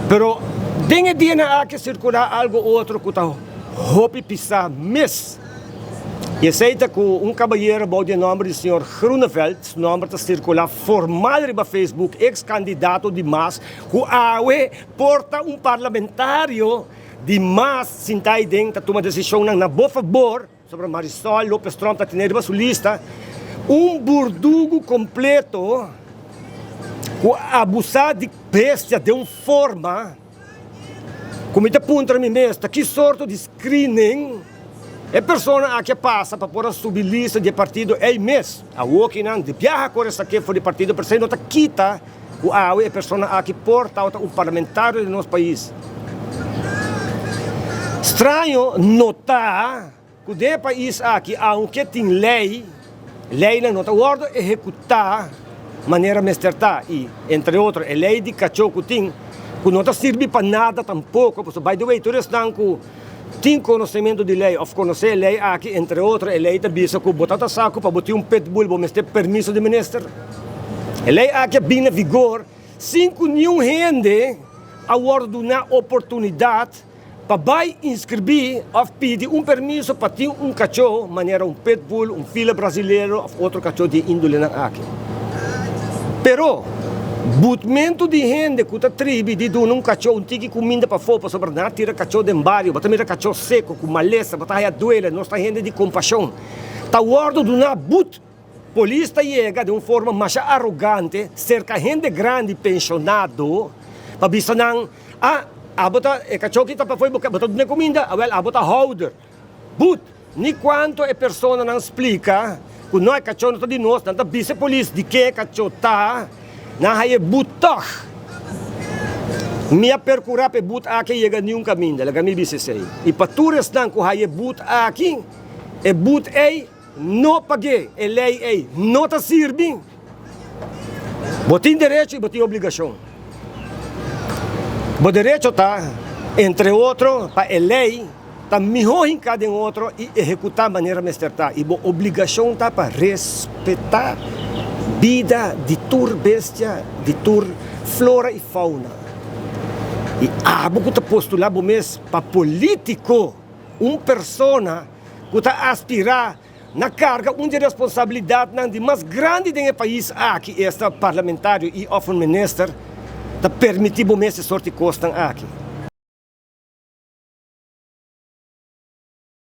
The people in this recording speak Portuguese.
Pero dinge dia na aqui circular algo outro que tá hopi pisar mis. E aceita que cabalheiro bom de nome do senhor Groeneveld, nome está circular formal no Facebook, ex-candidato de MAS, que porta parlamentário de MAS, sintai dentro, toma decisão na boa favor, sobre Marisol Lopes Trump, está tendo sua lista, burdugo completo, que abusar de bestia de uma forma, como está apontando a mim mesmo, que sorte de screening, é pessoa que passa para pôr a subir lista de partido é mês. A walking de viaja com essa que foi de partido, por isso não está quita o é pessoa que porta parlamentário do nosso país. Estranho notar que o país aqui, aunque tem lei não está ordem executar maneira mesterta e entre outros a lei de cachorro que não está serve para nada tampouco. By the way, todos estão com tem conhecimento de lei, of conhecer a lei aqui, entre outros, a lei também que botar saco para botar pitbull, vamos ter permisso de ministro. A lei aqui bem em vigor, 5 nenhum gente a hora na oportunidade para vai inscrever ou pedir permisso para ter cachorro, maneira pitbull, fila brasileiro, ou outro cachorro de índole aqui. Pero butamento de gente que está tribo de dar cachorro, tiki comida para fora, sobre nada, tira cachorro de barrio, bota mira cachorro seco, com maleza, bota aí a doela, nossa gente de compaixão. Tá guardo do na but, polícia chega de uma forma mais arrogante, cerca gente grande pensionado, para bisa nang, bota cachorro que tá para fora, bota na comida, bota holder. But, ni quanto é pessoa não explica, que não é cachorro de nós, não tá bisa polícia de que cachorro tá, na haye butok minha percurar pe but aqui chega nenhum caminho ela me disse sei e paturas não com haye but aqui e but ei não paguei e lei ei não tá sirve botin direito e botin obrigação bo direito tá entre outro para a lei tá melhor em cada outro e executar maneira mesterta e bo obrigação tá para respeitar vida de tur bestia, de tur flora e fauna. E que está postular para político, persona que está aspirar na carga de responsabilidade de mais grande do país aqui, este parlamentário e ofen minister, está permitir essa sorte de costa aqui.